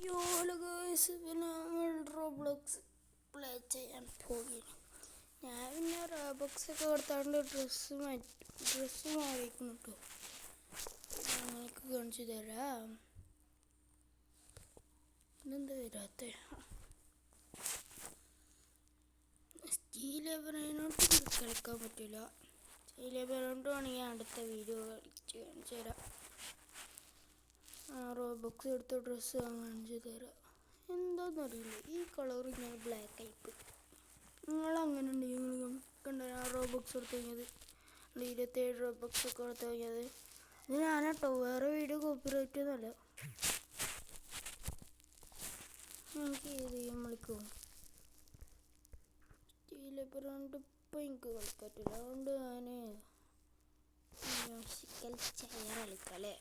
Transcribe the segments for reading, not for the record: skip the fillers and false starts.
Hello girls, പിന്നെ നമ്മൾ Roblox play ചെയ്യാൻ പോകുകയാണ്. ഞാൻ പിന്നെ റോബോക്സ് ഒക്കെ കൊടുത്താണ്ട് ഡ്രസ്സ് മാറിയിരിക്കുന്നു കേട്ടോ. നിങ്ങൾക്ക് കാണിച്ചു തരാം. ഇതെന്താ വരാത്ത സ്റ്റീലേബറിനോട്ട് കളിക്കാൻ പറ്റില്ല. സ്റ്റീലേബറിനോട്ട് വേണമെങ്കിൽ അടുത്ത വീഡിയോ കാണിച്ചു തരാം. റോബോക്സ് എടുത്ത ഡ്രസ്സ് കാണിച്ചു തരാം. എന്താണെന്നറിയില്ല, ഈ കളർ ഇങ്ങനെ ബ്ലാക്ക് ആയിപ്പോയി. നിങ്ങളങ്ങനെ ഉണ്ടെങ്കിൽ നിങ്ങൾ കണ്ട റോബോക്സ് എടുത്ത് കഴിഞ്ഞത് 27 റോബോക്സ് ഒക്കെ എടുത്ത് കഴിഞ്ഞത്. ഇത് ഞാനാട്ടോ, വേറെ വീഡിയോ കോപ്പിറൈറ്റ് ഒന്നുമല്ല. എനിക്ക് ഏത് ചെയ്യാൻ വിളിക്കും. സ്റ്റീലേബറുകൊണ്ട് ഇപ്പം എനിക്ക് കളിക്കാൻ പറ്റില്ല. അതുകൊണ്ട് ഞാൻ മ്യൂസിക്കൽ ചെയർ കളിക്കാം അല്ലേ.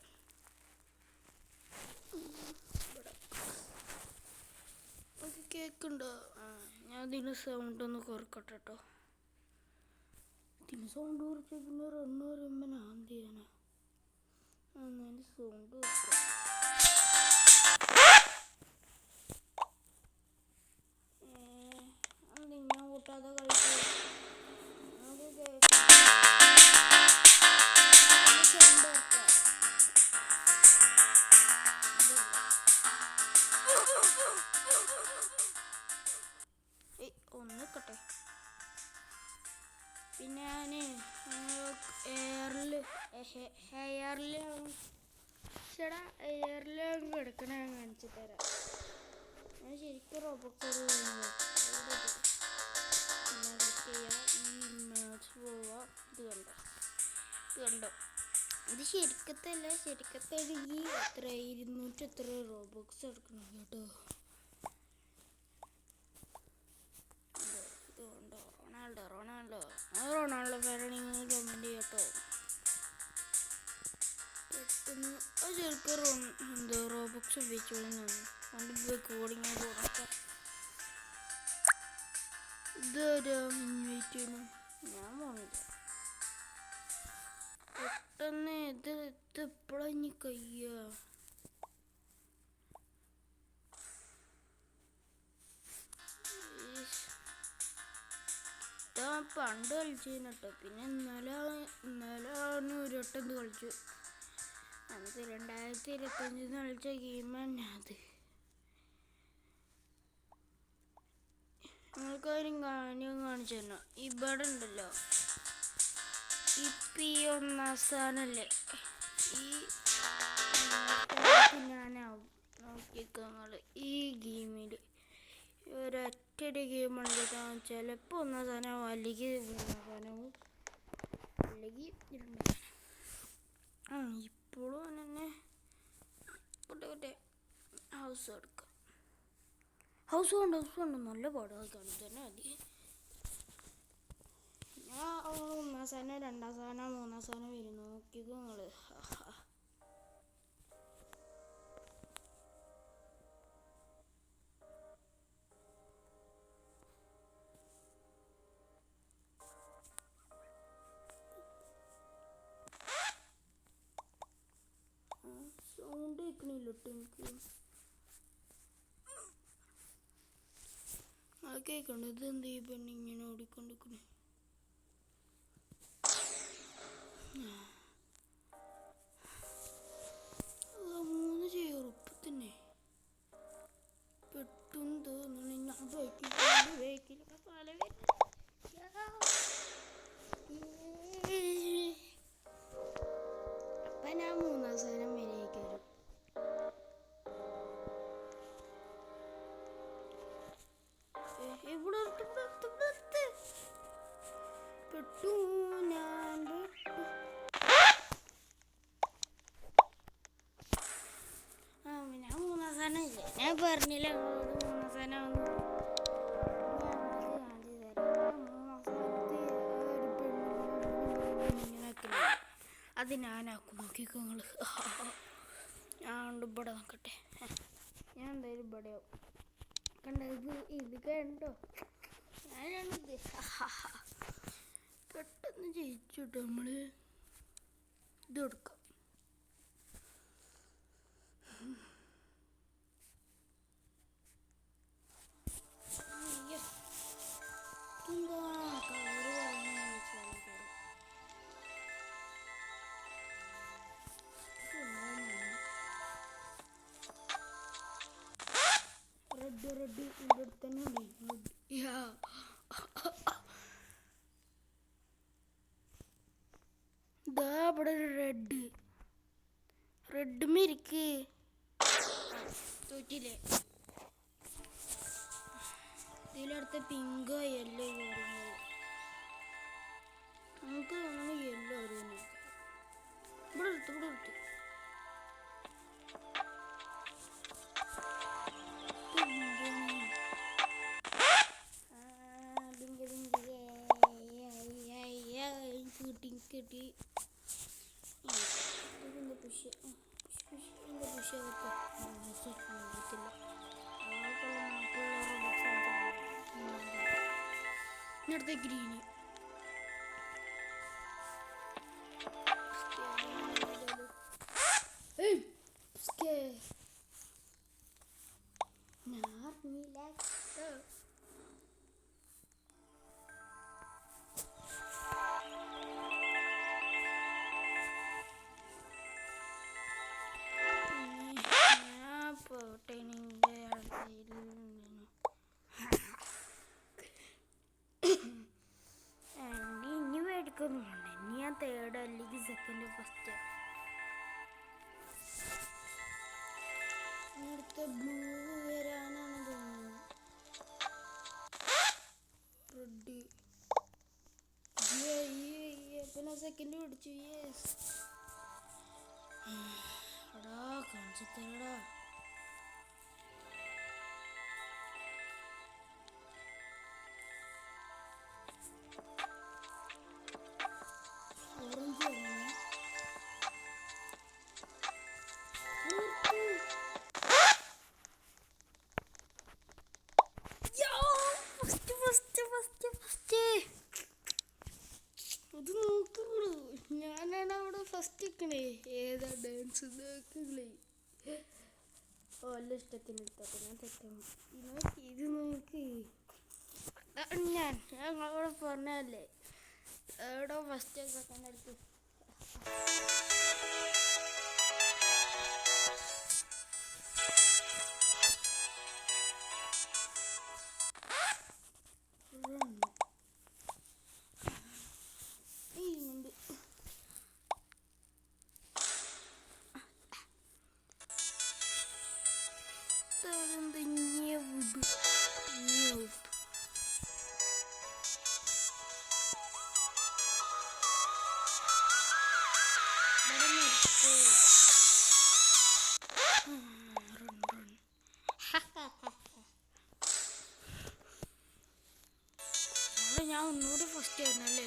കേൾക്കുന്നുണ്ടോ? ഞാൻ ഇതിന് സൗണ്ട് ഒന്ന് കുറക്കട്ടെ കേട്ടോ. ഇതിന് സൗണ്ട് കുറച്ച് പിന്നെ റണ്ണ് പറയുമ്പോൾ ഞാൻ ചെയ്യാനാ. അതിന് സൗണ്ട് കുറക്കാം. ഞാൻ കൂട്ടാതെ കളിക്കുക. സൗണ്ട് കുറക്കാം. ഒന്നിക്കട്ടെ. പിന്നെ ഞാൻ എയറിലാണ് കിടക്കണ ഞാൻ കാണിച്ചു തരാം. ഞാൻ ശരിക്കും റോബോക്സ് പോവാം. ഇത് കണ്ടോ, ഇത് ശരിക്കത്തെ ഈ എത്ര 200 റോബോക്സ് എടുക്കണം കേട്ടോ. റൊണാൾഡോ ഫാനാണെങ്കിൽ കമൻറ്റ് ചെയ്യട്ടോ. പെട്ടെന്ന് അത് ചെറുപ്പം എന്താ റോബോക്സ് ഉപയോഗിച്ചോളാം. റെക്കോർഡിങ് തുടക്കാം. ഇതാരാ വെയിറ്റ് ചെയ്യണം, ഞാൻ പോണില്ല. പെട്ടെന്ന് ഇത് എപ്പോഴാ ഇനി കയ്യാ. പണ്ട് കളിച്ചതിന് കേട്ടോ. പിന്നെ ഇന്നലെ ഒരു വട്ടം ഇത് കളിച്ചു. നമുക്ക് 2025 കളിച്ച ഗെയിം തന്നെ അത്. നിങ്ങൾക്കാരും കാണിച്ചു തരണോ? ഇവിടെ ഉണ്ടല്ലോ, ഇപ്പം ഈ 1ാം സ്ഥാനല്ലേ, ഈ ഞാനാവും നോക്കിക്കോ നിങ്ങൾ. ഈ ഗെയിമിൽ ഒരൊറ്റൊരു ഗെയിം ഉണ്ടെങ്കിൽ ചിലപ്പോൾ 1ാം സ്ഥാനമാവും, അല്ലെങ്കിൽ 3ാം സ്ഥാനവും, അല്ലെങ്കിൽ 2ാം സ്ഥാനം. ഇപ്പോഴും തന്നെ കൊട്ടെ ഹൗസ് എടുക്കാം. ഹൗസ് കൊണ്ട് നല്ല പാടാണ് കാണിച്ചു തന്നെ മതി. ഞാൻ 1ാം സ്ഥാനം 2ാം സ്ഥാനം 3ാം സ്ഥാനം വരും. നോക്കിക്കോ നിങ്ങൾ. സൗണ്ട് കേൾക്കണില്ലോട്ടോ എനിക്ക്. അത് കേൾക്കണ്ട. ഇത് എന്ത് ഈ പെണ്ണിങ്ങനെ ഓടിക്കൊണ്ടിരിക്കണേ. 3 ചെറുപ്പം തന്നെ പെട്ടും തോന്നണ. ഞാൻ ബൈക്കിലൊക്കെ പല അപ്പം ഞാൻ 3ാം സ്ഥാനം വരെ കയറും. ഇവിടെ പെട്ടു ഞാൻ. ഞാൻ 3ാം സ്ഥാനം ഇല്ല. ഞാൻ പറഞ്ഞില്ല 3ാം സ്ഥാനം വന്നു. അത് ഞാനാക്കും. നോക്കിക്കോ നിങ്ങൾ. ഞാൻ ഇവിടെ നോക്കട്ടെ. ഞാൻ എന്തായാലും ഇവിടെ കണ്ട. ഇത് കണ്ടോ, ഞാനാണിത്. പെട്ടെന്ന് ജയിച്ചുട്ടോ നമ്മള്. ഇത് കൊടുക്കാം. തോറ്റില്ലേ? ഇതിലടുത്ത് പിങ്കോ യെല്ലോ വരുന്നത്. നമുക്ക് തോന്നുന്നു യെല്ലോ വരുന്നു. ഇവിടെ എടുത്തു കിട്ടി. അടുത്ത ഗ്രീന്. ഞാൻ തേർഡ് അല്ലെങ്കിൽ സെക്കൻഡ് ഫസ്റ്റ്. അടുത്ത ബ്ലൂ വരാനാണ് തോന്നുന്നു. റെഡ്. പിന്നെ സെക്കൻഡ് പിടിച്ചു. യെസ്. എടാ കാണിച്ചു തരടാ. അത് നോക്കുള്ളൂ. ഞാനാണ് അവിടെ ഫസ്റ്റ് നിൽക്കണേ. ഏതാ ഡാൻസ് നോക്കുള്ളേ. ഓല്ല ഇഷ്ടത്തിന് എടുത്തോട്ടെ. ഞാൻ തെറ്റാണ്. ഇത് നോക്ക്. ഞാൻ ഞങ്ങളോട് പറഞ്ഞല്ലേ എവിടെ ഫസ്റ്റ് സെക്കൻഡ് എടുത്ത്. ഞാൻ ഒന്നുകൂടി ഫസ്റ്റ് ആയിരുന്നല്ലേ.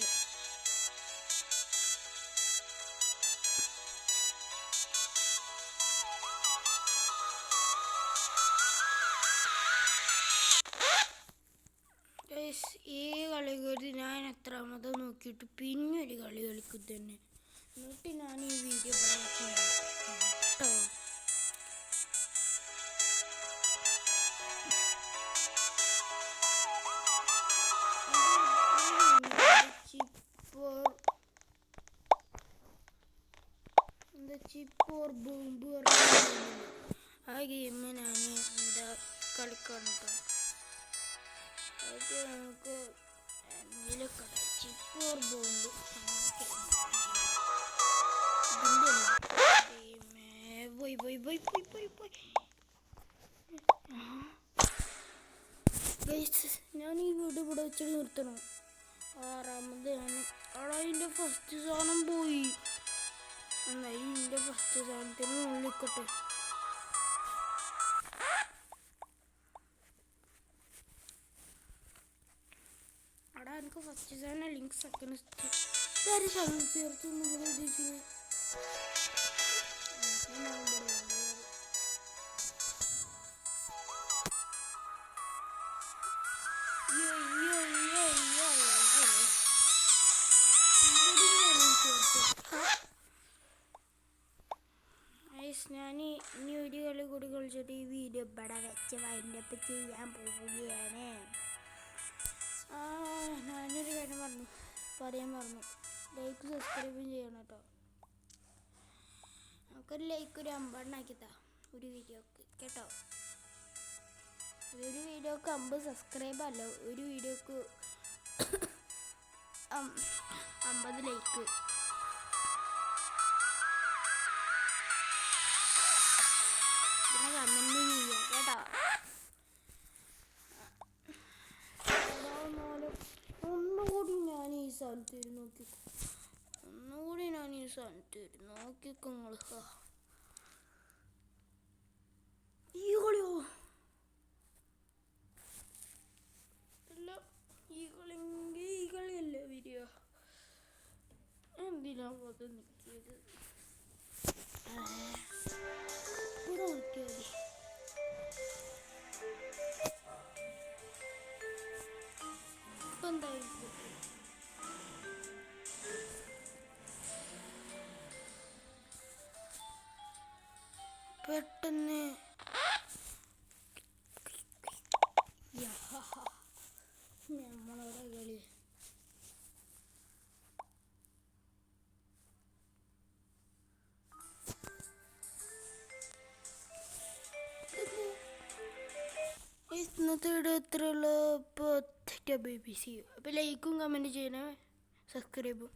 ഈ കളി കയറി ഞാൻ എത്രാമത് നോക്കിയിട്ട് പിന്നെ ഒരു കളി കളിക്കും തന്നെ. എന്നിട്ട് ഞാൻ ഈ വീഡിയോ കേട്ടോ. ചിപ്പോർ ബോംബ് ആ ഗെയിം ഞാൻ എന്താ കളിക്കണം കേട്ടോ. അത് നമുക്ക് ചിപ്പോർ ബോംബ് ഞാൻ ഈ വീട് ഇവിടെ വെച്ചിട്ട് നിർത്തണം. ആറാമത് ഞാൻ അവിടെ അതിൻ്റെ ഫസ്റ്റ് സാധനം പോയി. എന്നായി എൻ്റെ ഫസ്റ്റ് സാധനത്തിന് ഉള്ളിക്കട്ടെ. അവിടെ എനിക്ക് ഫസ്റ്റ് സാധനം അല്ലെങ്കിൽ സെക്കൻഡ് സാധനം ചേർത്തൊന്നും ഇവിടെ ഉദ്ദേശിച്ചത്. ഞാൻ ഇനി ഒരു കളി കൂടി കളിച്ചിട്ട് ഈ വീഡിയോ ഇവിടെ വെച്ച് വൈൻഡപ്പ് ചെയ്യാൻ പോവുകയാണ്. ഞാനൊരു കാര്യം പറയാൻ മറന്നു. ലൈക്ക് സബ്സ്ക്രൈബും ചെയ്യണം കേട്ടോ. നമുക്കൊരു ലൈക്ക് ഒരു 50 ആക്കിത്താ ഒരു വീഡിയോക്ക് കേട്ടോ. ഒരു വീഡിയോക്ക് 50 സബ്സ്ക്രൈബ് അല്ല, ഒരു വീഡിയോക്ക് 50 ലൈക്ക്. പിന്നെ കമൻറ്റ് ചെയ്യാം. സാധനം തരും നോക്കിക്കോ നിങ്ങൾ. ഈ കളിയോ അല്ല, ഈ കളിയെങ്കിൽ ഈ കളിയല്ലേ വരിക. എന്തിനാ അത് നിൽക്കിയത്? ഇവിടെ നോക്കിയാൽ ഇപ്പം എന്തായിരിക്കും? പെട്ടെന്ന് നമ്മളവിടെ കളി ഇന്നത്തെ വീഡിയോ എത്രയുള്ള ഇപ്പോൾ ബേബി സി. അപ്പോൾ ലൈക്കും കമൻറ്റ് ചെയ്യണേ, സബ്സ്ക്രൈബും.